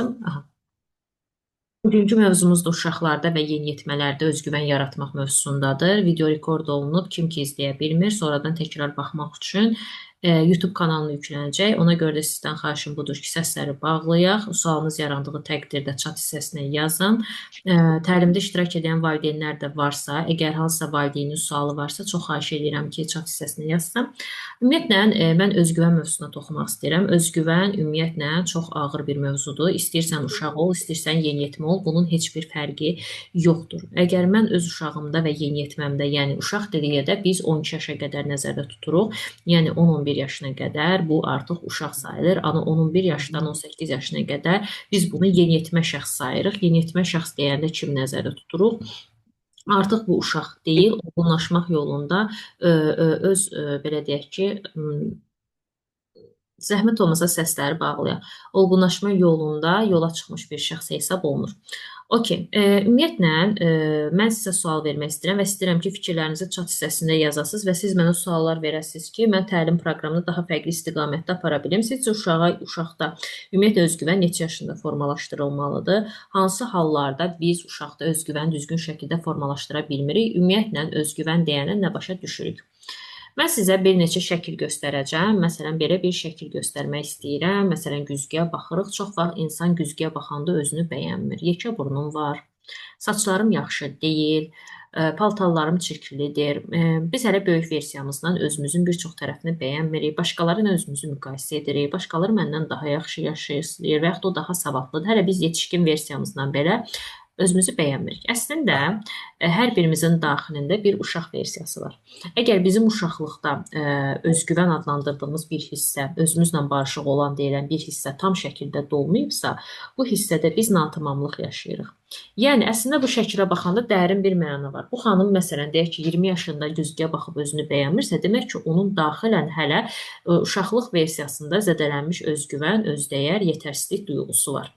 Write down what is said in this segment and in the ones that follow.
Aha. Bugünkü mövzumuz da uşaqlarda və yeniyetmələrdə özgüvən yaratmaq mövzusundadır. Video rekord olunub, kim ki izləyə bilmir, sonradan təkrar baxmaq üçün YouTube kanalına yüklənəcək. Ona görə də sizdən xahişim budur ki, səsləri bağlayaq. Sualınız yarandığı təqdirdə chat hissəsinə yazın. Təlimdə iştirak edən valideynlər də varsa, əgər hansısa valideynin sualı varsa, çox xahiş edirəm ki, chat hissəsinə yazsın. Ümumiyyətlə, mən özgüvən mövzusuna toxunmaq istəyirəm. Özgüvən ümumiyyətlə çox ağır bir mövzudur. İstəyirsən uşaq ol, istəyirsən yeniyetmə ol, bunun heç bir fərqi yoxdur. Əgər mən öz uşağımda və yeniyetməmdə, yəni uşaq dediyə də biz 12 yaşa qədər nəzərdə tuturuq. Yəni 10-11 yaşına qədər bu artıq uşaq sayılır. Amma 11 yaşdan 18 yaşına qədər biz bunu yeniyetmə şəxs sayırıq. Yeniyetmə şəxs deyəndə kim nəzərdə tuturuq? Artıq bu uşaq deyil, olgunlaşmaq yolunda öz belə deyək ki, zəhmət olmasa səsləri bağlayaq. Olgunlaşma yolunda yola çıxmış bir şəxs hesab olunur. Okey, ümumiyyətlə, mən sizə sual vermək istəyirəm və istəyirəm ki, fikirlərinizi chat hissəsində yazasınız və siz mənə suallar verəsiniz ki, mən təlim proqramını daha fərqli istiqamətdə apara bilim. Sizcə uşaqda ümumiyyətlə özgüvən neçə yaşında formalaşdırılmalıdır? Hansı hallarda biz uşaqda özgüvən düzgün şəkildə formalaşdıra bilmirik? Ümumiyyətlə, özgüvən deyənə nə başa düşürük? Mən sizə bir neçə şəkil göstərəcəm. Məsələn, belə bir şəkil göstərmək istəyirəm. Məsələn, güzgüyə baxırıq. Çox vaxt insan güzgüyə baxanda özünü bəyənmir. Yekə burnum var, saçlarım yaxşı deyil, paltarlarım çirklidir. Biz hələ böyük versiyamızdan özümüzün bir çox tərəfini bəyənmirik. Başqaları ilə özümüzü müqayisə edirik. Başqaları məndən daha yaxşı yaşayır və yaxud o daha savadlıdır. Hələ biz yetişkin versiyamızdan belə özümüzü bəyənmirik. Əslində, hər birimizin daxilində bir uşaq versiyası var. Əgər bizim uşaqlıqda özgüvən adlandırdığımız bir hissə, özümüzlə barışıq olan deyilən bir hissə tam şəkildə dolmayıbsa, bu hissədə biz natamamlıq yaşayırıq. Yəni, əslində bu şəkilə baxanda dərin bir məna var. Bu xanım, məsələn, deyək ki, 20 yaşında güzgüyə baxıb özünü bəyənmirsə, demək ki, onun daxilən hələ uşaqlıq versiyasında zədələnmiş özgüvən, özdəyər, yetərsizlik duyğusu var.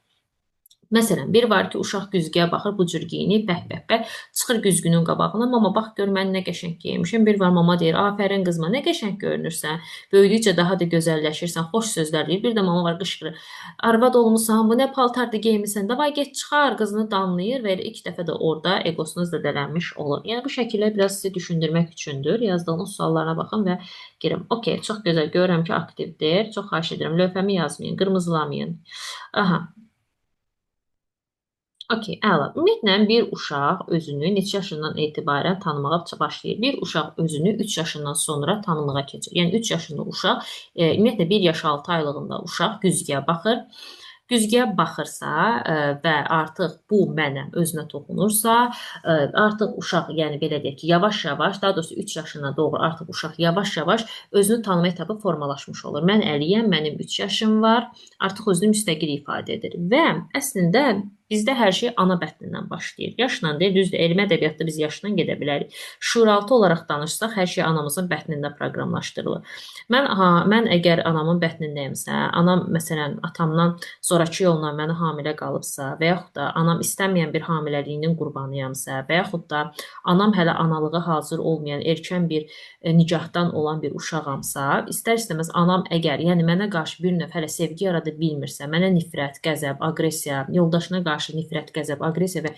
Məsələn, bir var ki, uşaq güzgüyə baxır, bu cür geyinir, bəh-bəh-bəh, çıxır güzgünün qabağına, mama bax gör mən nə qəşəng geyinmişim. Bir var mama deyir, afərin qızma, nə qəşəng görünürsən, böyüdükcə daha da gözəlləşirsən, xoş sözlər deyir. Bir də mama var qışqırır, arvad olmusan, bu nə paltarda geyinmisən, davay get çıxar, qızını danlayır və ilk dəfə də orada egosunuz zədələnmiş olur. Yəni bu şəkillər biraz sizi düşündürmək üçündür. Yazdığınız suallarına baxın və girin. Okey, çox gözəl, görürəm ki, aktivdir. Çox xahiş edirəm, lövhəmi yazmayın, qırmızılamayın. Aha. Okey, əla. Ümumiyyətlə, bir uşaq özünü neçə yaşından etibarən tanımağa başlayır. Bir uşaq özünü 3 yaşından sonra tanımağa keçir. Yəni, 3 yaşında uşaq, ümumiyyətlə, 1 yaş 6 aylığında uşaq güzgüyə baxır. Güzgüyə baxırsa və artıq bu mənə özünə toxunursa, artıq uşaq, yəni belə deyək ki, yavaş-yavaş, daha doğrusu 3 yaşına doğru artıq uşaq yavaş-yavaş özünü tanıma etabı formalaşmış olur. Mən Əliyəm, mənim 3 yaşım var, artıq özünü müstəqil ifadə edir və əslində bizdə hər şey ana bətnindən başlayır. Yaşla deyil, düzdür, elmi ədəbiyyatda biz yaşla gedə bilərik. Şuuraltı olaraq danışsaq, hər şey anamızın bətnində proqramlaşdırılır. Mən əgər anamın bətnindəyimsə, anam məsələn atamdan sonrakı yolla məni hamilə qalıbsa və yaxud da anam istənməyən bir hamiləliyinin qurbanıyamsa və yaxud da anam hələ analığa hazır olmayan erkən bir nicahdan olan bir uşağamsa, istər-istəməz anam əgər, yəni mənə qarşı bir növ hələ sevgi yarada bilmirsə, mənə nifrət, qəzəb, aqressiya, yoldaşına qarşı nifrət, qəzəb, aqressiya və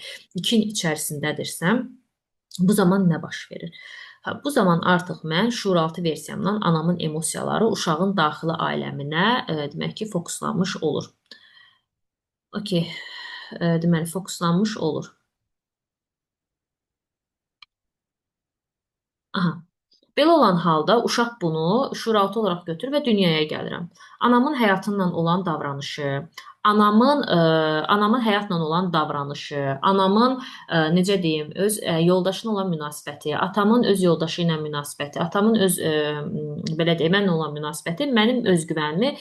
kin içərisindədirsəm, bu zaman nə baş verir? Bu zaman artıq mən şuuraltı versiyamdan anamın emosiyaları uşağın daxili aləminə demək ki, fokuslanmış olur. Okey, deməli, fokuslanmış olur. Aha. Belə olan halda uşaq bunu şuuraltı olaraq götürür və dünyaya gəlirəm. Anamın həyatımla olan davranışı, anamın həyatla olan davranışı, anamın necə deyim, öz yoldaşına olan münasibəti, atamın öz yoldaşı ilə münasibəti, atamın öz belə deyim, mənlə olan münasibəti mənim özgüvənimi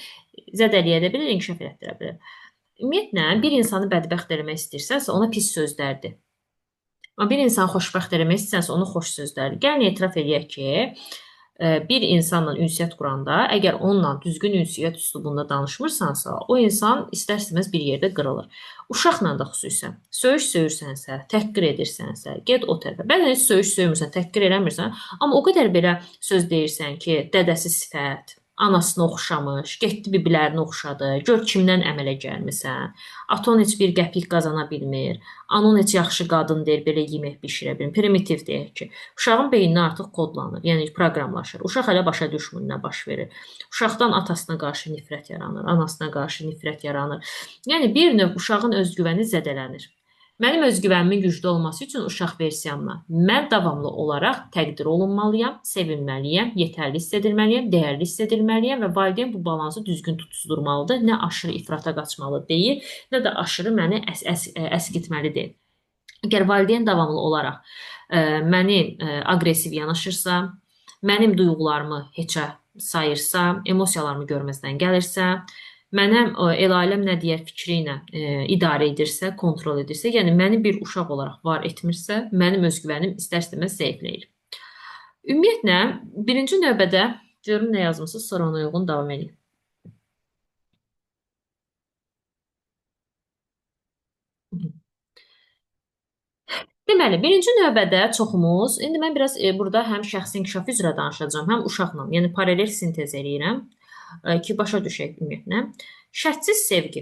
zədələyə də bilir, inkişaf etdirə bilir. Ümumiyyətlə, bir insanı bədbəxt eləmək istəyirsənsə, ona pis sözlərdir. Amma bir insanı xoşbəxt eləmək istəyirsənsə, onu xoş sözlərdir. Gəlin etiraf edək ki, bir insanla ünsiyyət quranda, əgər onunla düzgün ünsiyyət üslubunda danışmırsansa, o insan istər-istəməz bir yerdə qırılır. Uşaqla da xüsusən, söyürsənsə, təhqir edirsənsə, get o tərəfə. Bəzən heç söyürsən, təhqir eləmirsən, amma o qədər belə söz deyirsən ki, dədəsi sifət, Anasına oxşamış, getdi biblərini oxşadı. Gör kimdən əmələ gəlmisən. Aton heç bir qəpik qazana bilmir. Anon heç yaxşı qadın deyil, belə yemək bişirə bilmir. Primitiv deyək ki, uşağın beyninə artıq kodlanır, yəni proqramlaşır. Uşaq hələ başa düşmür nə baş verir. Uşaqdan atasına qarşı nifrət yaranır, anasına qarşı nifrət yaranır. Yəni bir növ uşağın özgüvəni zədələnir. Mənim özgüvənimin güclü olması üçün uşaq versiyamla mən davamlı olaraq təqdir olunmalıyam, sevilməliyəm, yetərli hiss edilməliyəm, dəyərli hiss edilməliyəm və valideyn bu balansı düzgün tutuşdurmalıdır. Nə aşırı ifrata qaçmalı deyil, nə də aşırı məni əskitməli deyil. Əgər valideyn davamlı olaraq məni aqressiv yanaşırsa, mənim duyğularımı heçə sayırsa, emosiyalarımı görməzdən gəlirsə, mənə el-aləm nə deyər fikri ilə idarə edirsə, kontrol edirsə, yəni məni bir uşaq olaraq var etmirsə, mənim özgüvənim istər-istəməz zəifləyir. Ümumiyyətlə, birinci növbədə görün nə yazmısınız, sonra ona uyğun davam edin. Deməli, birinci növbədə çoxumuz, indi mən biraz burada həm şəxsi inkişaf üzrə danışacağam, həm uşaqla, yəni paralel sintez eləyirəm ki, başa düşək ümumiyyətlə. Şərtsiz sevgi.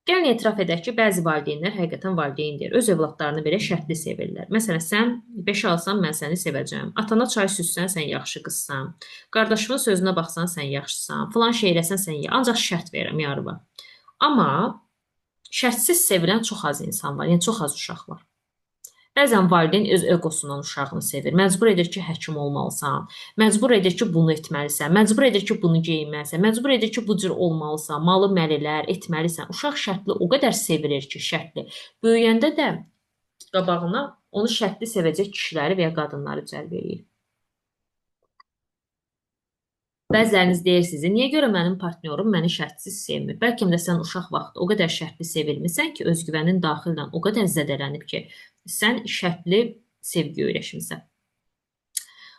Gəlin etiraf edək ki, bəzi valideynlər həqiqətən valideyndir. Öz övladlarını belə şərtli sevirlər. Məsələn, sən 5 alsan, mən səni sevəcəm. Atana çay süzsən, sən yaxşı qızsan. Qardaşımın sözünə baxsan, sən yaxşısan. Filan şey eləsən, sən ancaq şərt verirəm yarıma. Amma şərtsiz sevilən çox az insan var, yəni çox az uşaq var. Bəzən valideyn öz egosundan uşağını sevir. Məcbur edir ki, həkim olmalısan. Məcbur edir ki, bunu etməlisən. Məcbur edir ki, bunu geyinməlisən. Məcbur edir ki, bu cür olmalısan. Malı məlilər, etməlisən. Uşaq şərtli o qədər sevilir ki, şərtli. Böyüyəndə də qabağına onu şərtli sevəcək kişiləri və ya qadınları cəlb edir. Bəziləriniz deyirsiniz, niyə görə mənim partnyorum məni şərtsiz sevmir? Bəlkə də sən uşaq vaxtı o qədər şərtli sevilmisən ki, özgüvənin daxildən o qədər zədələnib ki, sən şərtli sevgi öyrəşmisən.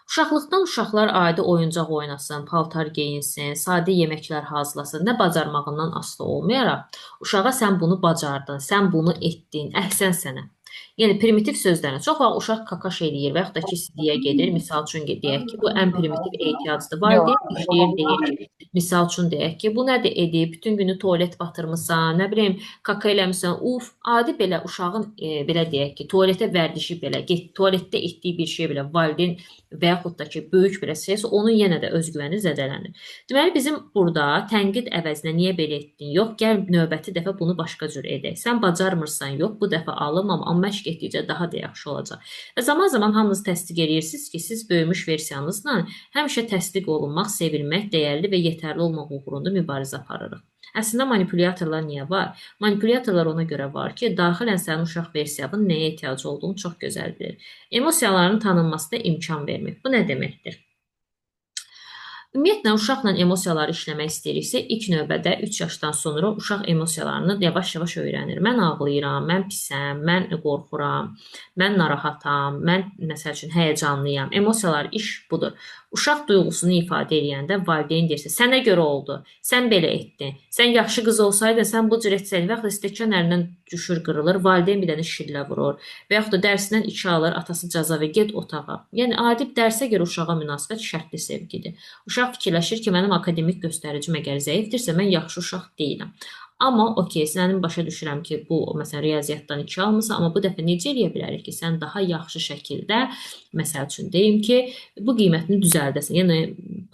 Uşaqlıqdan uşaqlar adi oyuncaq oynasın, paltar geyinsin, sadə yeməklər hazırlasın, nə bacarmağından asılı olmayaraq, uşağa sən bunu bacardın, sən bunu etdin, əhsən sənə. Yəni primitiv sözlərlə çox vaxt uşaq kakaş eləyir və yaxud da ki, sidiyə gedir. Misal üçün deyək ki, bu ən primitiv ehtiyacdır. Valideyn işləyir, deyir ki, misal üçün deyək ki, bu nədir edib, bütün günü tualet batırmısan, nə bilim, kaka eləmisən, uf, adi belə uşağın belə deyək ki, tualetə vərdişi belə, tualetdə etdiyi bir şey belə valideyn və yaxud da ki, böyük bir şeysə, onun yenə də özgüvəni zədələnir. Deməli, bizim burada tənqid əvəzinə niyə belə etdin? Yox, gəl növbəti dəfə bunu başqa cür edək. Sən bacarmırsan, yox, bu dəfə alınmam, amma məşq etdikcə daha da yaxşı olacaq. Və zaman-zaman hamınız təsdiq edirsiniz ki, siz böyümüş versiyanızla həmişə təsdiq olunmaq, sevilmək, dəyərli və yetərli olmaq uğrunda mübarizə aparırıq. Əslində manipulyatörlər niyə var? Manipulyatörlər ona görə var ki, daxilən sənin uşaq versiyanın nəyə ehtiyacı olduğunu çox gözəl bilir. Emosiyaların tanınmasına imkan vermir. Bu nə deməkdir? Ümumiyyətlə, uşaqla emosiyaları işləmək istəyiriksə, ilk növbədə 3 yaşdan sonra uşaq emosiyalarını yavaş-yavaş öyrənir. Mən ağlayıram, mən pisəm, mən qorxuram, mən narahatam, mən məsəl üçün həyəcanlıyam. Emosiyalar iş budur. Uşaq duyğusunu ifadə edəndə valideyn deyirsə, sənə görə oldu, sən belə etdin, sən yaxşı qız olsaydın, sən bu cür etsəydin, və yaxud da stəkan əlindən düşür, qırılır, valideyn bir dənə şillə vurur və yaxud da dərsindən 2 alır, atası cəza və get otağa. Yəni, adi dərsə görə uşağa münasibət şərtli sevgidir. Uşaq fikirləşir ki, mənim akademik göstəricim əgər zəifdirsə, mən yaxşı uşaq deyiləm. Amma okey, sənin başa düşürəm ki, bu məsələn riyaziyyatdan 2 almısan, amma bu dəfə necə eləyə bilərik ki, sən daha yaxşı şəkildə, məsəl üçün deyim ki, bu qiymətini düzəldəsən. Yəni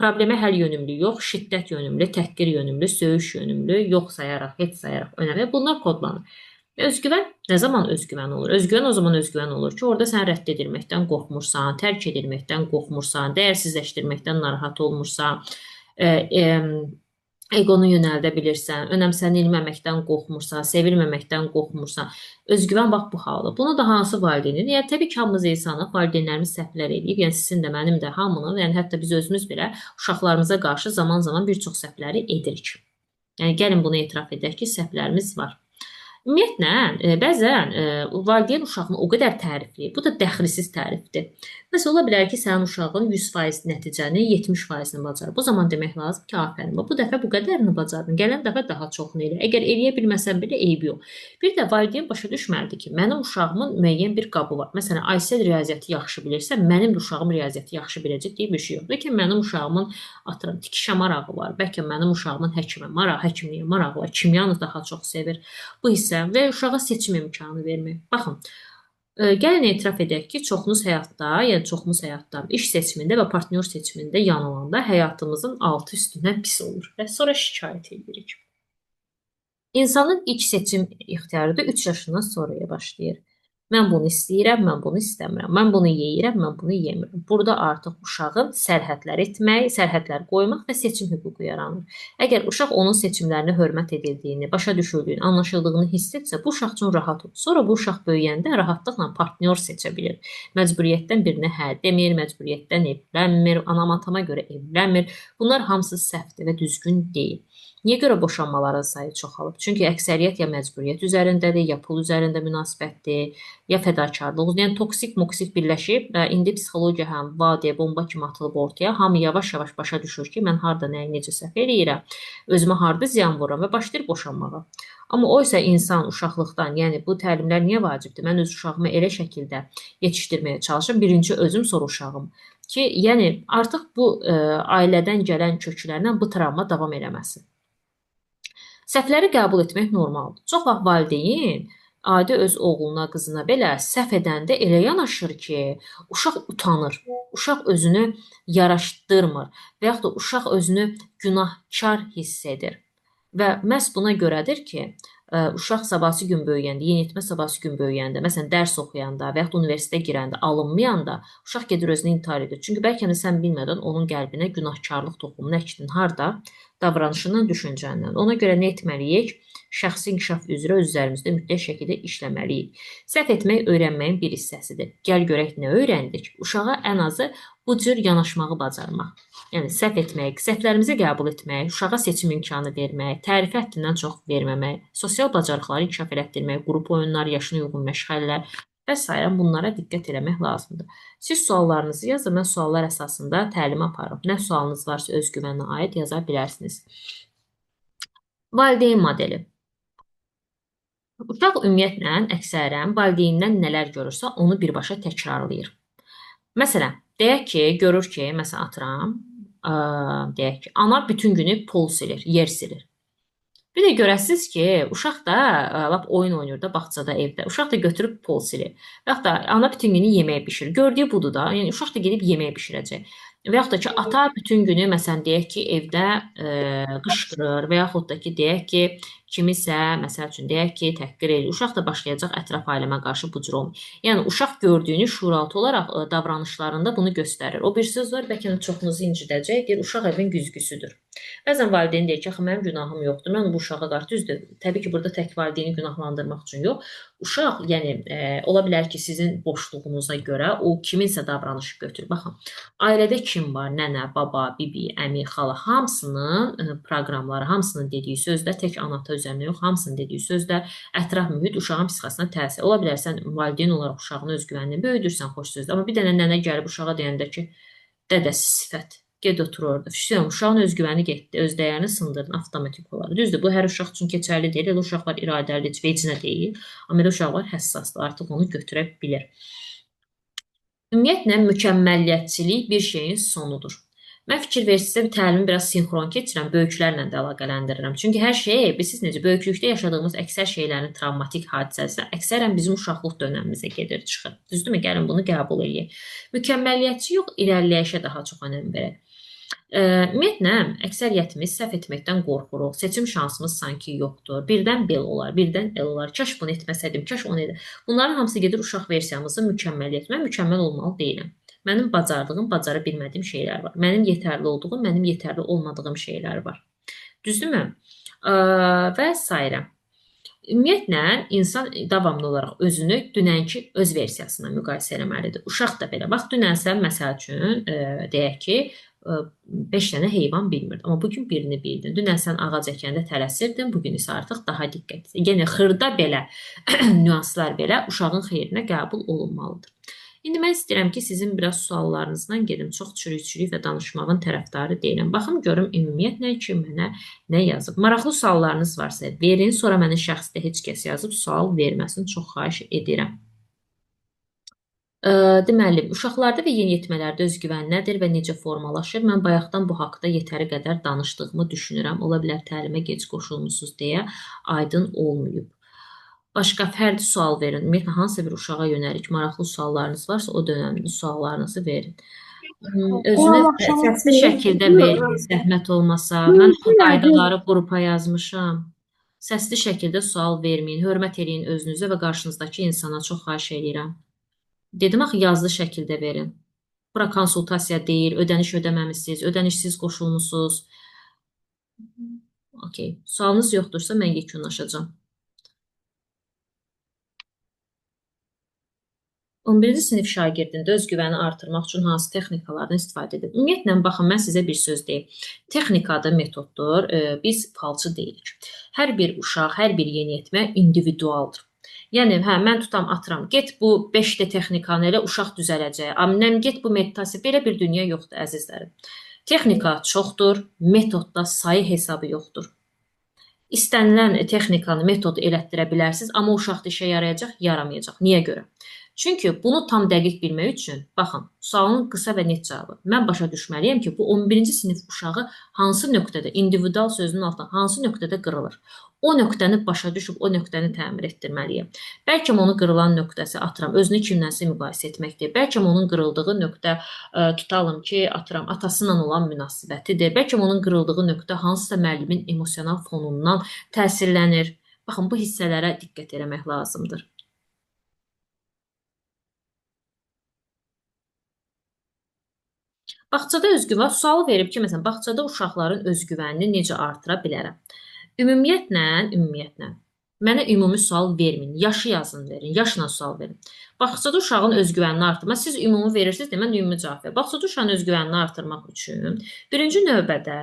problemə həll yönümlü yox, şiddət yönümlü, təhqir yönümlü, söyüş yönümlü, yox sayaraq, heç sayaraq önəmli. Bunlar kodlanır. Özgüvən nə zaman özgüvən olur? Özgüvən o zaman özgüvən olur ki, orada sən rədd edilməkdən qorxmursan, tərk edilməkdən qorxmursan, dəyərsizləşdirməkdən narahat olmursan, egonu yönəldə bilirsən, önəmsənilməməkdən qorxmursan, sevilməməkdən qorxmursan. Özgüvən bax bu halı. Bunu da hansı valideyndir? Yəni təbii ki, hamımız insanıq, valideynlərimiz səhvlər eləyib. Yəni sizin də, mənim də, hamının, yəni hətta biz özümüz belə uşaqlarımıza qarşı zaman-zaman bir çox səhvləri edirik. Yəni gəlin bunu etiraf edək ki, səhvlərimiz var. Ümumiyyətlə, bəzən valideyn uşağını o qədər tərifləyir. Bu da dəxilsiz tərifdir. Məsələn, ola bilər ki, sənin uşağın 100% nəticəni 70%-ni bacarır. Bu zaman demək lazım ki, afərin. Bu dəfə bu qədərini bacardın. Gələn dəfə daha çoxunu elə. Əgər eləyə bilməsən belə eybi yox. Bir də valideyn başa düşməlidir ki, mənim uşağımın müəyyən bir qabı var. Məsələn, Aysel riyaziyyatı yaxşı bilirsə, mənim də uşağım riyaziyyatı yaxşı biləcək deyə bir şey yox. Bəlkə mənim uşağımın atıram tikişə marağı var. Bəlkə mənim uşağımın həkimliyə marağı var. Kimyanı daha çox sevir. Bu hissə və uşağa seçim imkanı vermək. Baxın, gəlin etiraf edək ki, çoxumuz həyatda iş seçimində və partnyor seçimində yanılanda həyatımızın altı üstündən pis olur və sonra şikayət edirik. İnsanın ilk seçim ixtiyarı da 3 yaşından sonraya başlayır. Mən bunu istəyirəm, mən bunu istəmirəm. Mən bunu yeyirəm, mən bunu yemirəm. Burada artıq uşağın sərhədlər qoymaq və seçim hüququ yaranır. Əgər uşaq onun seçimlərinə hörmət edildiyini, başa düşüldüyünü, anlaşıldığını hiss etsə, bu uşaq üçün rahat olur. Sonra bu uşaq böyüyəndə rahatlıqla partnyor seçə bilir. Məcburiyyətdən birinə hə demir, məcburiyyətdən evlənmir, anamatama görə evlənmir. Bunlar hamısı səhvdir və düzgün deyil. Niyə görə boşanmaların sayı çoxalıb? Çünki əksəriyyət ya məcburiyyət üzərindədir, ya pul üzərində münasibətdir, ya fədakarlıq. Yəni toksik birləşib, indi psixologiya həm vadiyə bomba kimi atılıb ortaya. Hamı yavaş-yavaş başa düşür ki, mən harda nəyi necə səhv eləyirəm, özümə harda ziyan vururam və başlayır boşanmağa. Amma o isə insan uşaqlıqdan, yəni bu təlimlər niyə vacibdir? Mən öz uşağımı elə şəkildə yetişdirməyə çalışıram. Birinci özüm, sonra uşağım. Ki, yəni artıq bu ailədən gələn köklərlə bu travma davam eləməsin. Səhvləri qəbul etmək normaldır. Çox vaxt valideyn adi öz oğluna, qızına belə səhv edəndə elə yanaşır ki, uşaq utanır, uşaq özünü yaraşdırmır və yaxud da uşaq özünü günahkar hiss edir. Və məhz buna görədir ki, uşaq sabahsı gün böyüyəndə, yeniyetmə sabahsı gün böyüyəndə, məsələn, dərs oxuyanda və yaxud universitetə girəndə, alınmayanda uşaq gedir özünü intihar edir. Çünki bəlkə də sən bilmədən onun qəlbinə günahkarlıq toxumunu əkdin. Harda? Davranışından, düşüncəndən. Ona görə nə etməliyik? Şəxsi inkişaf üzrə öz üzərimizdə mütləq şəkildə işləməliyik. Səhv etmək öyrənməyin bir hissəsidir. Gəl görək nə öyrəndik? Uşağa ən azı bu cür yanaşmağı bacarmaq. Yəni səhv etmək, səhvlərimizi qəbul etmək, uşağa seçim imkanı vermək, tərifi həddindən çox verməmək, sosial bacarıqları inkişaf elətdirmək, qrup oyunları, yaşına uyğun məşğələlər və s. bunlara diqqət eləmək lazımdır. Siz suallarınızı yazın, mən suallar əsasında təlim aparım. Nə sualınız varsa öz güvəninə aid yaza bilərsiniz. Valideyn modeli. Uşaq ümumiyyətlə əksərən valideyndən nələr görürsə, onu birbaşa təkrarlayır. Məsələn, deyək ki, görür ki, məsələn, atıram, deyək ki, ana bütün günü pol silir, yer silir. Bir də görəsiz ki, uşaq da lap oyun oynayır da bağçada, evdə. Uşaq da götürüb pol silir. Və yaxud da ana bütün günü yemək bişirir. Gördüyü budur da. Yəni uşaq da gedib yemək bişirəcək. Və yaxud da ki, ata bütün günü məsələn deyək ki, evdə qışqırır və yaxud da ki, deyək ki, kimisə, məsəl üçün deyək ki, təhqir edir. Uşaq da başlayacaq ətraf aləmə qarşı bu cür olmur. Yəni uşaq gördüyünü şuuraltı olaraq davranışlarında bunu göstərir. O bir söz var, bəlkə çoxunuzu incidəcək, deyir, uşaq evin güzgüsüdür. Bəzən valideyn deyir ki, axı mənim günahım yoxdur, mən bu uşağa qarşı düzdür. Təbii ki, burada tək valideyni günahlandırmaq üçün yox. Uşaq, yəni ola bilər ki, sizin boşluğunuza görə o kiminsə davranışı götürür. Baxın, ailədə kim var? Nənə, baba, bibi, əmi, xala, hamısının proqramları, hamısının dediyi sözdə tək ana-ata üzərinə yox, hamısının dediyi sözdə ətraf mühit uşağın psixikasına təsir. Ola bilər sən valideyn olaraq uşağın özgüvənini böyüdürsən xoş sözdə, amma bir dənə nənə gəlib uşağa deyəndə ki, dədəsi sifət, get otur orada. Uşağın özgüvəni getdi, öz dəyərini sındırdın avtomatik olaraq. Düzdür, bu hər uşaq üçün keçərli deyil. Elə uşaqlar iradəlidir, vecinə deyil. Amma elə uşaqlar həssasdır, artıq onu götürə bilir. Ümumiyyətlə, mükəmməliyyətçilik bir şeyin sonudur. Mən fikir versinizsə, təlimi biraz sinxron keçirəm, böyüklərlə də əlaqələndirirəm. Çünki hər şey, bilirsiniz necə, böyüklükdə yaşadığımız əksər şeylərin travmatik hadisəsi əksərən bizim uşaqlıq dönəmimizə gedir, çıxır. Düzdürmü? Gəlin bunu qəbul edək. Mükəmməliyyətçi yox, irəliləyişə daha çox önəm verək. Ümumiyyətlə, əksəriyyətimiz səhv etməkdən qorxuruq, seçim şansımız sanki yoxdur, birdən bel olar, birdən el olar, kaş bunu etməsəydim, kaş onu edir. Bunların hamısı gedir uşaq versiyamızın mükəmməliyyət. Mən mükəmməl olmalı deyiləm. Mənim bacardığım, bacara bilmədiyim şeylər var. Mənim yetərli olduğum, mənim yetərli olmadığım şeylər var. Düzdürmü? Və s. Ümumiyyətlə, insan davamlı olaraq özünü dünənki öz versiyasına müqayisə eləməlidir. Uşaq da belə. Bax, dünən sən, məsəl üçün, deyək ki, 5 dənə heyvan bilmirdi. Amma bugün birini bildin. Dünən sən ağac əkəndə tələsirdin, bugün isə artıq daha diqqətli. Yəni xırda belə nüanslar belə uşağın xeyrinə qəbul olunmalıdır. İndi mən istəyirəm ki, sizin biraz suallarınızdan gedim. Çox çürük-çürük və danışmağın tərəfdarı deyiləm. Baxım görüm ümumiyyətlə ki, mənə nə yazıb. Maraqlı suallarınız varsa verin, sonra mənə şəxsdə heç kəs yazıb sual verməsini çox xahiş edirəm. Deməli, uşaqlarda və yeniyetmələrdə özgüvən nədir və necə formalaşır? Mən bayaqdan bu haqda yetəri qədər danışdığımı düşünürəm. Ola bilər təlimə gec qoşulmusunuz deyə aydın olmayıb. Başqa fərdi sual verin. Ümumiyyətlə, hansısa bir uşağa yönəlik maraqlı suallarınız varsa, o dönəmli suallarınızı verin. Özünə səsli şəkildə verin, zəhmət olmasa. Mən o qaydaları qrupa yazmışam. Səsli şəkildə sual verməyin, hörmət eləyin özünüzə və qarşınızdakı insana çox xahiş edirəm. Dedim axı yazılı şəkildə verin. Bura konsultasiya deyil, ödəniş ödəməmisiniz, ödənişsiz qoşulmusunuz. Okey. Sualınız yoxdursa mən yekunlaşacağam. 11-ci sinif şagirdində özgüvəni artırmaq üçün hansı texnikalardan istifadə edir? Ümumiyyətlə, baxın, mən sizə bir söz deyim. Texnikadır, metoddur. Biz falçı deyilik. Hər bir uşaq, hər bir yeniyetmə individualdır. Yəni, mən tutam, atıram, get bu 5D texnikanı elə uşaq düzələcək. Aminəm, get bu meditasiya. Belə bir dünya yoxdur, əzizlərim. Texnika çoxdur, metodda sayı hesabı yoxdur. İstənilən texnikanı, metodu elətdirə bilərsiniz, amma uşaqda işə yarayacaq, yaramayacaq. Niyə görə? Çünki bunu tam dəqiq bilmək üçün, baxın, sualın qısa və net cavabı. Mən başa düşməliyəm ki, bu 11-ci sinif uşağı hansı nöqtədə, individual sözünün altında hansı nöqtədə qırılır. O nöqtəni başa düşüb, o nöqtəni təmir etdirməliyəm. Bəlkə onun qırılan nöqtəsi, atıram, özünü kimlənsə müqayisə etməkdir. Bəlkə onun qırıldığı nöqtə, tutalım ki, atıram, atasıyla olan münasibətidir. Bəlkə onun qırıldığı nöqtə hansısa müəllimin emosional fonundan təsirlənir. Baxın, bu hissələrə diqqət eləmək lazımdır. Bağçada özgüvən sualı verib ki, məsələn, bağçada uşaqların özgüvənini necə artıra bilərəm? Ümumiyyətlə, mənə ümumi sual verməyin. Yaşı yazın verin, yaşla sual verin. Bağçada uşağın özgüvənini artırmaq, siz ümumi verirsiniz, mən ümumi cavab verir. Bağçada uşağın özgüvənini artırmaq üçün birinci növbədə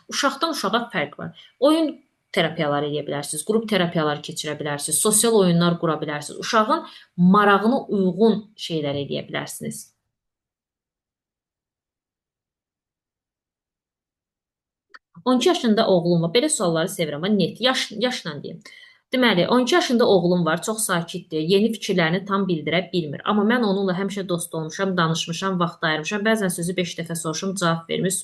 uşaqdan uşağa fərq var. Oyun terapiyaları edə bilərsiniz, qrup terapiyaları keçirə bilərsiniz, sosial oyunlar qura bilərsiniz. Uşağın marağına uyğun şeylər edə bilərsiniz. 12 yaşında oğlum var. Belə sualları sevirəm. Net, yaşla deyim. Deməli, 12 yaşında oğlum var, çox sakitdir, yeni fikirlərini tam bildirə bilmir. Amma mən onunla həmişə dost olmuşam, danışmışam, vaxt ayırmışam. Bəzən sözü 5 dəfə soruşum, cavab vermir,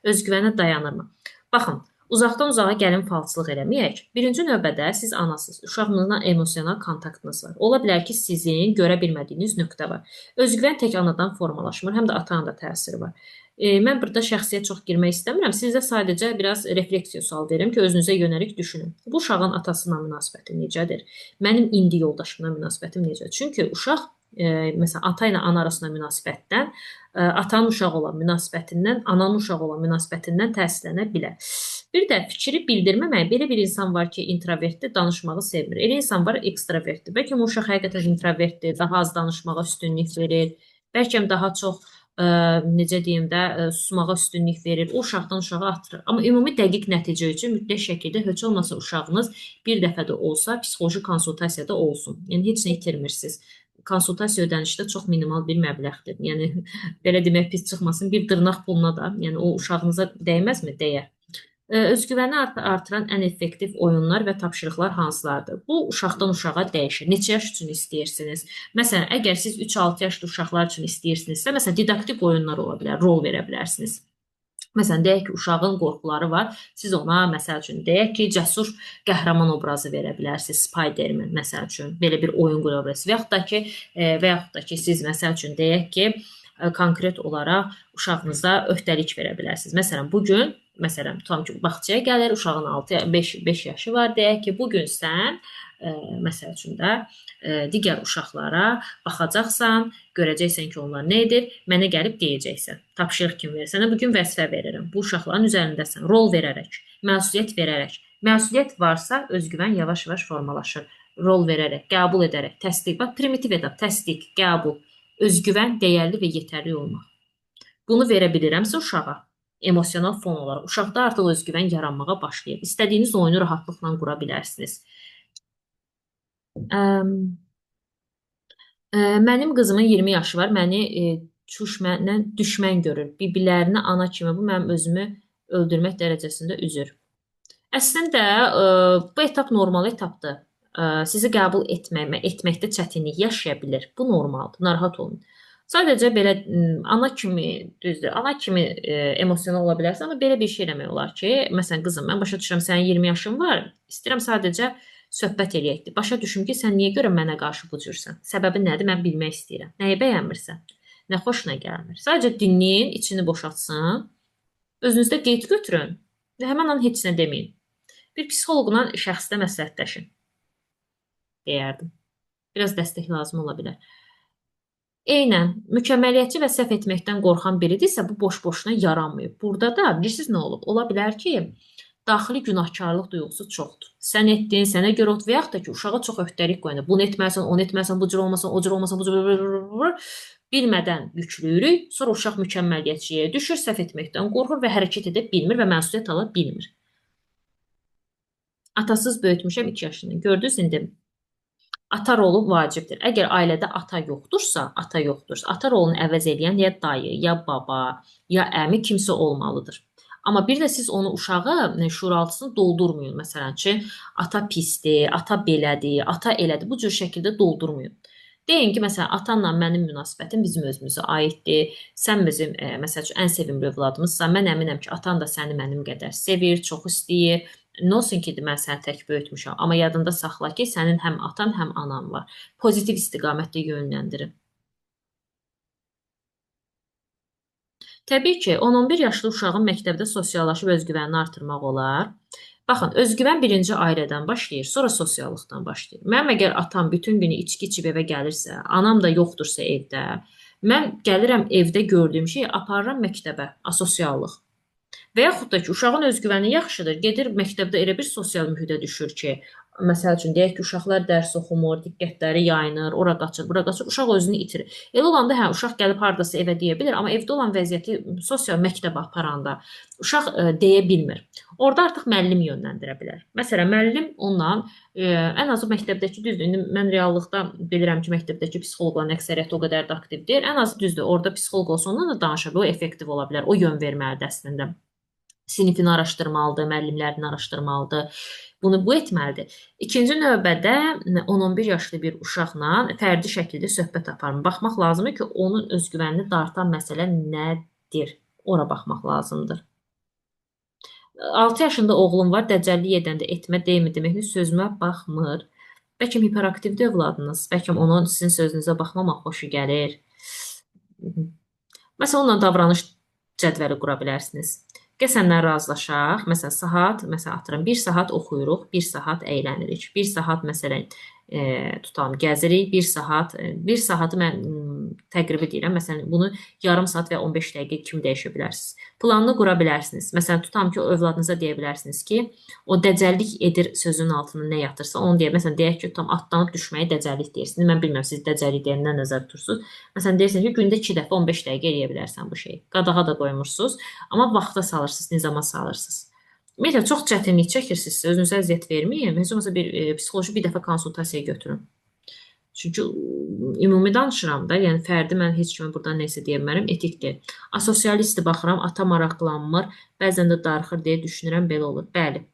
özgüvənə dayanırmı? Baxın, uzaqdan uzağa gəlin falçılıq eləməyək. Birinci növbədə siz anasınız, uşağınızla emosional kontaktınız var. Ola bilər ki, sizin görə bilmədiyiniz nöqtə var. Özgüvən tək anadan formalaşmır, həm də atanın da təsiri var. Mən burada şəxsiyyət çox girmək istəmirəm. Sizə sadəcə biraz refleksiya sual verim ki, özünüzə yönəlik düşünün. Bu uşağın atası ilə münasibəti necədir? Mənim indi yoldaşımla münasibətim necədir? Çünki uşaq, məsələn, ata ilə ana arasında münasibətdən, atanın uşağı olan münasibətindən, ananın uşağı olan münasibətindən təsirlənə bilər. Bir də fikri bildirməmək, belə bir insan var ki, introvertdir, danışmağı sevmir. Elə insan var, ekstravertdir. Bəlkə o uşaq həqiqətən introvertdir, daha az danışmağa üstünlük verir. Bəlkə daha çox necə deyim də, susmağa üstünlük verir. O uşaqdan uşağa artırır. Amma ümumi dəqiq nəticə üçün mütləq şəkildə heç olmasa uşağınız bir dəfə də olsa psixoloji konsultasiyada olsun. Yəni heç nə itirmirsiniz. Konsultasiya ödənişi də çox minimal bir məbləğdir. Yəni belə demək pis çıxmasın, bir dırnaq puluna da, yəni o uşağınıza dəyməzmi? Dəyər. Özgüvəni artıran ən effektiv oyunlar və tapşırıqlar hansılardır? Bu, uşaqdan uşağa dəyişir. Neçə yaş üçün istəyirsiniz? Məsələn, əgər siz 3-6 yaşlı uşaqlar üçün istəyirsinizsə, məsələn, didaktik oyunlar ola bilər, rol verə bilərsiniz. Məsələn, deyək ki, uşağın qorxuları var. Siz ona, məsəl üçün, deyək ki, cəsur qəhrəman obrazı verə bilərsiniz. Spider-Man, məsəl üçün, belə bir oyun qura bilərsiniz. Və yaxud da ki, siz, məsəl üçün, deyək ki, konkret olaraq uşağınıza öhdəlik verə bilərsiniz. Məsələn, bugün, tutam ki, bağçaya gəlir, uşağın 5 yaşı var, deyək ki, bugün sən, məsəl üçün də, digər uşaqlara baxacaqsan, görəcəksən ki, onlar nə edir, mənə gəlib deyəcəksən. Tapşırıq kimi verir. Sənə bugün vəzifə verirəm. Bu uşaqların üzərindəsən. Rol verərək, məsuliyyət verərək. Məsuliyyət varsa, özgüvən yavaş-yavaş formalaşır. Rol verərək, qəbul edərək, təsdiq. Bax, primitiv etap, təsdiq, qəbul, özgüvən, dəyərli və yetərli olmaq. Bunu verə bilirəmsə uşağa. emosional fon olaraq. Uşaqda artıq özgüvən yaranmağa başlayır. İstədiyiniz oyunu rahatlıqla qura bilərsiniz. Mənim qızımın 20 yaşı var. Məni düşməndən düşmən görür. Bir-birlərini ana kimi bu mənim özümü öldürmək dərəcəsində üzür. Əslində bu etap normal etapdır. Sizi qəbul etməkdə çətinlik yaşaya bilər. Bu normaldır. Narahat olmayın. Sadəcə belə ana kimi, düzdür, ana kimi emosional ola bilərsən, amma belə bir şey eləmək olar ki, məsələn qızım, mən başa düşürəm sənin 20 yaşın var. İstəyirəm sadəcə söhbət eləyək. Başa düşüm ki, sən niyə görə mənə qarşı bu cürsən? Səbəbi nədir? Mən bilmək istəyirəm. Nəyi bəyənmirsən? Nə xoşuna gəlmir? Sadəcə dinləyin, içini boşaltsın. Özünüzdə qeyd götürün və həmin an heç nə deməyin. Bir psixoloqla şəxsdə məsləhətləşin, deyərdim. Biraz dəstək lazım ola bilər. Eynən, mükəmməliyyətçi və səhv etməkdən qorxan biridirsə, bu boş-boşuna yaranmayıb. Burada da bilirsiniz nə olub? Ola bilər ki, daxili günahkarlıq duyğusu çoxdur. Sən etdin, sənə görə ot və yaxud da ki, uşağa çox öhdəlik qoyulur. Bunu etməsən, onu etməsən, bu cür olmasan, o cür olmasan, bu cür bilmədən yüklüyürük. Sonra uşaq mükəmməliyyətçiyə düşür, səhv etməkdən qorxur və hərəkət edə bilmir və məsuliyyət ala bilmir. Atasız böyütmüşəm 2 yaşından. Gördünüz indi ata rolu vacibdir. Əgər ailədə ata yoxdursa, ata rolunu əvəz edən ya dayı, ya baba, ya əmi kimsə olmalıdır. Amma bir də siz onu uşağı şuuraltısını doldurmayın. Məsələn ki, ata pisdir, ata belədir, ata elədir. Bu cür şəkildə doldurmayın. Deyin ki, məsələn, atanla mənim münasibətim bizim özümüzə aiddir. Sən bizim, məsəl üçün, ən sevimli övladımızsan. Mən əminəm ki, atan da səni mənim qədər sevir, çox istəyir. Nə olsun ki, mən səni tək böyütmüşəm. Amma yadında saxla ki, sənin həm atan, həm anan var. Pozitiv istiqamətdə yönləndirin. Təbii ki, 10-11 yaşlı uşağın məktəbdə sosiallaşıb özgüvənini artırmaq olar. Baxın, özgüvən birinci ailədən başlayır, sonra sosiallıqdan başlayır. Mənim əgər atam bütün günü içki içib evə gəlirsə, anam da yoxdursa evdə, mən gəlirəm evdə gördüyüm şeyi aparıram məktəbə, asosiallıq. Və yaxud da ki, uşağın özgüvəni yaxşıdır, gedir məktəbdə elə bir sosial mühitə düşür ki, məsəl üçün deyək ki, uşaqlar dərs oxumur, diqqətləri yayınır, ora qaçır, bura qaçır, uşaq özünü itirir. Elə olanda hə, uşaq gəlib hardasa evə deyə bilər, amma evdə olan vəziyyəti sosial məktəbə aparanda uşaq deyə bilmir. Orada artıq müəllim yönləndirə bilər. Məsələn, müəllim onunla ən azı məktəbdəki düzdür. İndi mən reallıqda bilirəm ki, məktəbdəki psixoloqların əksəriyyəti o qədər də aktiv deyil. Ən azı düzdür, orada psixoloq olsa onunla da danışa bilər, o effektiv ola bilər, o yön verməlidir əslində. Sinifini araşdırmalıdır, müəllimlərini araşdırmalıdır. Bunu bu etməlidir. İkinci növbədə 10-11 yaşlı bir uşaqla fərdi şəkildə söhbət aparın. Baxmaq lazımdır ki, onun özgüvənini dartan məsələ nədir? Ora baxmaq lazımdır. 6 yaşında oğlum var, dəcəllik edəndə etmə, deymi deməklə sözümə baxmır. Bəlkə hiperaktivdir övladınız, bəlkə onun sizin sözünüzə baxmamaq xoşu gəlir. Məsələn, onunla davranış cədvəli qura bilərsiniz. Gəl səndən razılaşaq. Məsələn, məsələn atıram 1 saat oxuyuruq, 1 saat əylənirik. 1 saat məsələn tutalım gəzirik, 1 saatı mən təqribi deyirəm. Məsələn, bunu yarım saat və 15 dəqiqə kimi dəyişə bilərsiniz. Planını qura bilərsiniz. Məsələn, tutam ki, o övladınıza deyə bilərsiniz ki, o dəcəllik edir sözünün altında nə yatırsa, onu deyə. Məsələn, deyək ki, tam atlanıb düşməyi dəcəllik deyirsiniz. Mən bilmirəm siz dəcəllik deyəndə nə nəzərdə tutursunuz. Məsələn, deyirsiniz ki, gündə 2 dəfə 15 dəqiqə eləyə bilərsən bu şeyi. Qadağa da qoymursunuz, amma vaxta salırsınız, nizama salırsınız. Ümumiyyətlə çox çətinlik çəkirsinizsə, özünüzə əziyyət verməyin. Heç olmasa bir psixoloji bir dəfə konsultasiya götürün. Çünki ümumi danışıram da, yəni fərdi mən heç kimə burdan nəsə deyə bilmərəm, etikdir. Asosialistdir, baxıram, ata maraqlanmır, bəzən də darıxır deyə düşünürəm, belə olur. Bəli.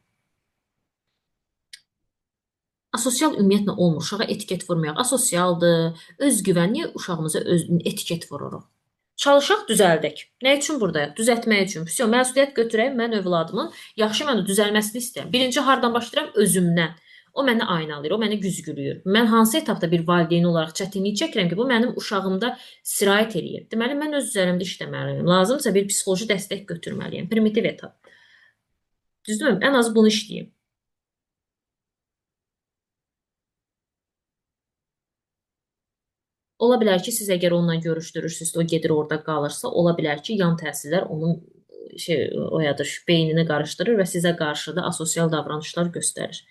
Asosial ümumiyyətlə olmur, uşağa etiket vurmayaq. Asosialdır, özgüvənli uşağımıza etiket vururuq. Çalışaq düzəldək. Nə üçün buradayıq? Düzəltmək üçün. Vəsə məsuliyyət götürək, mən övladımın yaxşı mənada düzəlməsini istəyirəm. Birinci hardan başlayıram? Özümdən. O məni aynalayır, o məni güzgülüyür. Mən hansı etapda bir valideyn olaraq çətinlik çəkirəm ki, bu mənim uşağımda sirayət eləyir. Deməli, mən öz üzərimdə işləməliyəm. Lazımsa bir psixoloji dəstək götürməliyəm. Primitiv etap. Düzdürmü? Ən azı bunu işləyim. Ola bilər ki, siz əgər onunla görüşdürürsünüzsə, o gedir orada qalırsa, ola bilər ki, yan təsirlər onun oyadır, beynini qarışdırır və sizə qarşı da asosial davranışlar göstərir.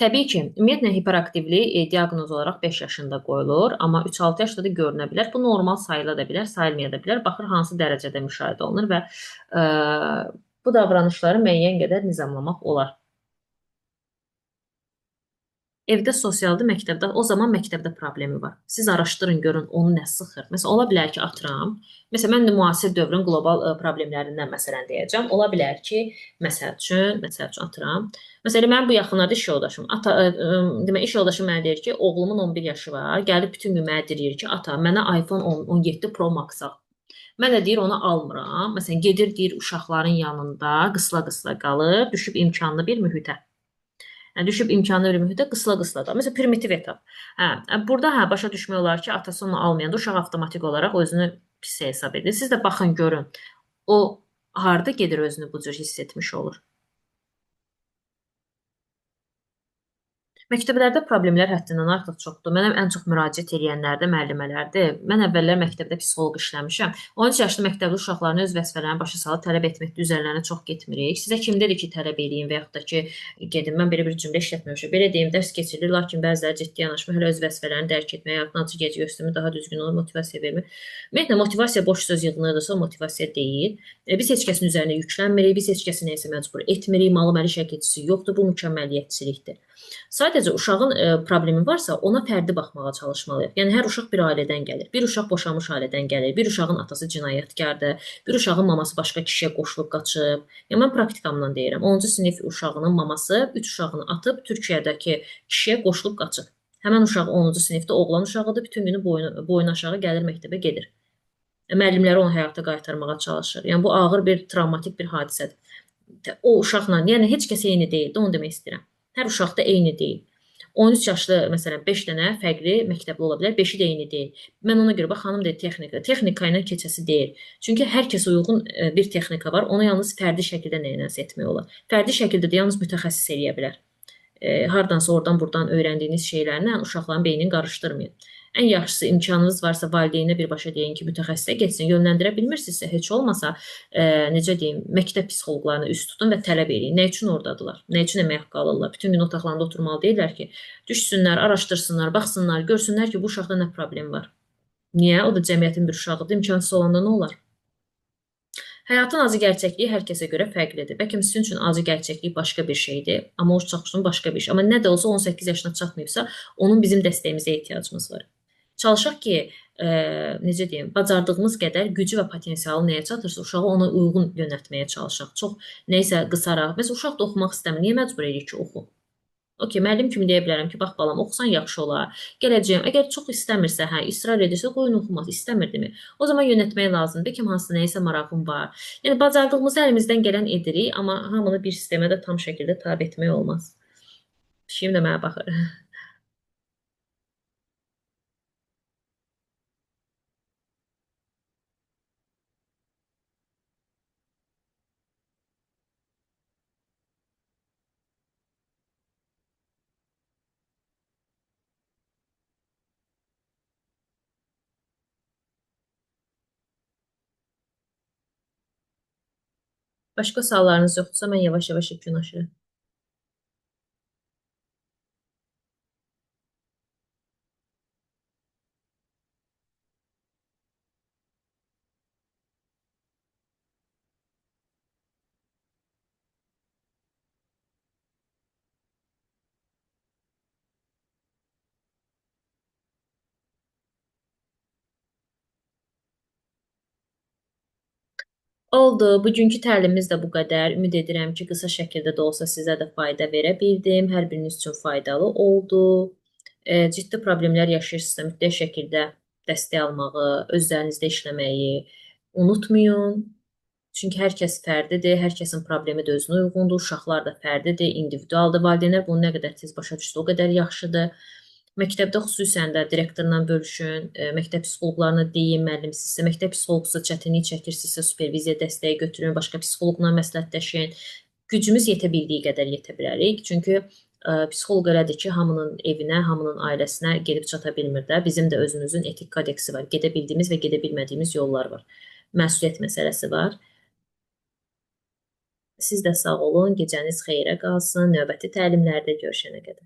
Təbii ki, ümumiyyətlə hiperaktivlik diaqnoz olaraq 5 yaşında qoyulur, amma 3-6 yaşda da görünə bilər. Bu normal sayıla da bilər, sayılmaya da bilər. Baxır hansı dərəcədə müşahidə olunur və ə, bu davranışları müəyyən qədər nizamlamaq olar. Evdə sosialdır, məktəbdə, o zaman məktəbdə problemi var. Siz araşdırın, görün onu nə sıxır. Məsələn, ola bilər ki, atıram. Məsələn, mən müasir dövrün qlobal problemlərindən məsələn deyəcəm. Ola bilər ki, məsəl üçün atıram. Məsələn, mənim bu yaxınlarda iş yoldaşım, demək iş yoldaşım mənə deyir ki, oğlumun 11 yaşı var. Gəlib bütün gün mənə deyir ki, ata, mənə iPhone 10, 17 Pro Max al. Mən də deyir onu almıram. Məsələn, gedir deyir uşaqların yanında qısla-qısla qalıb, düşüb imkanlı bir mühitə. Yəni düşüb imkanlı bir mühitə qısla-qısla da. Məsələn, primitiv etap. Burada başa düşmək olar ki, atası onu almayanda uşaq avtomatik olaraq özünü pis hesab edir. Siz də baxın, görün. O harda gedir özünü bu cür hiss etmiş olur. Məktəblərdə problemlər həddindən artıq çoxdur. Mənə ən çox müraciət edənlər də müəllimələrdir. Mən əvvəllər məktəbdə psixoloq işləmişəm. 13 yaşlı məktəbli uşaqların öz vəzifələrini başa salıb tələb etməkdə üzərlərinə çox getmirik. Sizə kim dedi ki, tələb eləyin və yaxud da ki, gedin. Mən belə bir cümlə işlətməmişəm. Belə deyim, dərs keçirilir, lakin bəziləri ciddi yanaşmır, hələ öz vəzifələrini dərk etməyə, həyatına acı gec göstərmir, daha düzgün olur, motivasiya vermir. Ümumiyyətlə motivasiya boş söz yığınırsa, o motivasiya deyil. Biz heç kəsin üzərinə yüklənmirik, biz heç kəsi nəyisə məcbur etmirik, malı-məli şəkilçisi yoxdur, bu mükəmməliyyətçilikdir. Sadəcə uşağın problemi varsa, ona fərdi baxmağa çalışmalıyıq. Yəni hər uşaq bir ailədən gəlir. Bir uşaq boşanmış ailədən gəlir. Bir uşağın atası cinayətkardır. Bir uşağın maması başqa kişiyə qoşulub qaçıb. Yəni mən praktikamdan deyirəm. 10-cu sinif uşağının maması 3 uşağını atıb Türkiyədəki kişiyə qoşulub qaçıb. Həmin uşaq 10-cu sinifdə oğlan uşağıdır. Bütün günü boyun aşağı gəlir məktəbə gedir. Müəllimləri onu həyata qaytarmağa çalışır. Yəni bu ağır bir travmatik bir hadisədir. O uşaqla, yəni heç kəs eyni deyil, onu demək istəyirəm. Hər uşaq da eyni deyil. 13 yaşlı məsələn 5 dənə fərqli məktəbli ola bilər, 5-i də eyni deyil. Mən ona görə bax xanım dedi texnika. Texnika ilə keçəsi deyil. Çünki hər kəsə uyğun bir texnika var. Onu yalnız fərdi şəkildə nəyinəsə etmək olar. Fərdi şəkildə də yalnız mütəxəssis eləyə bilər. Hardansa oradan buradan öyrəndiyiniz şeylərlə uşaqların beynini qarışdırmayın. Ən yaxşısı imkanınız varsa valideynə birbaşa deyin ki, mütəxəssisə getsin. Yönləndirə bilmirsinizsə heç olmasa necə deyim, məktəb psixoloqlarına üst tutun və tələb eləyin. Nə üçün ordadılar? Nə üçün əmək haqqı alırlar? Bütün gün otaqlarında oturmalı deyirlər ki, düşsünlər, araşdırsınlar, baxsınlar, görsünlər ki, bu uşaqda nə problem var. Niyə? O da cəmiyyətin bir uşağıdır. İmkansız olanda nə olar? Həyatın acı gerçəkliyi hər kəsə görə fərqlidir. Bəlkə sizin üçün acı gerçəklik başqa bir şeydir, amma o uşaq üçün başqa bir şey. Amma nə də olsa 18 yaşına çatmayıbsa, onun bizim dəstəyimizə ehtiyacımız var. Çalışaq ki, necə deyim, bacardığımız qədər gücü və potensialı nəyə çatırsa, uşağı ona uyğun yönəltməyə çalışaq. Çox nəyisə qısaraq. Məsələn, uşaq da oxumaq istəmir. Niyə məcbur edirik ki, oxu? Okay, müəllim kimi deyə bilərəm ki, bax balam, oxusan yaxşı olar. Gələcəyəm. Əgər çox istəmirsə, hə, israr edirsə, qoyun oxumaz. İstəmirdimi? O zaman yönətmək lazımdır ki, hansısa nəyisə marağım var. Yəni bacardığımızı əlimizdən gələn edirik, amma hamını bir sistemə də tam şəkildə tabe etmək olmaz. Pişiyim də mənə baxır. Başqa suallarınız yoxdursa, mən yavaş-yavaş yekunlaşıram. Oldu. Bugünkü təlimimiz də bu qədər. Ümid edirəm ki, qısa şəkildə də olsa sizə də fayda verə bildim. Hər biriniz üçün faydalı oldu. Ciddi problemlər yaşayırsınızsa mütləq şəkildə dəstək almağı, özlərinizdə işləməyi unutmayın. Çünki hər kəs fərdidir, hər kəsin problemi də özünə uyğundur, uşaqlar da fərdidir, individualdır. Valideynlər bunu nə qədər tez başa düşsə, o qədər yaxşıdır. Məktəbdə xüsusən də direktorla bölüşün, məktəb psixoloqlarına deyin, müəllimsizsə, məktəb psixoloqsa çətinlik çəkirsinizsə, superviziya dəstəyi götürün, başqa psixoloqla məsləhətləşin. Gücümüz yetə bildiyi qədər yetə bilərik. Çünki psixoloq elədir ki, hamının evinə, hamının ailəsinə gedib çata bilmir də. Bizim də özümüzün etik kodeksi var. Gedə bildiyimiz və gedə bilmədiyimiz yollar var. Məsuliyyət məsələsi var. Siz də sağ olun, gecəniz xeyrə qalsın. Növbəti təlimlərdə görüşənə qədər.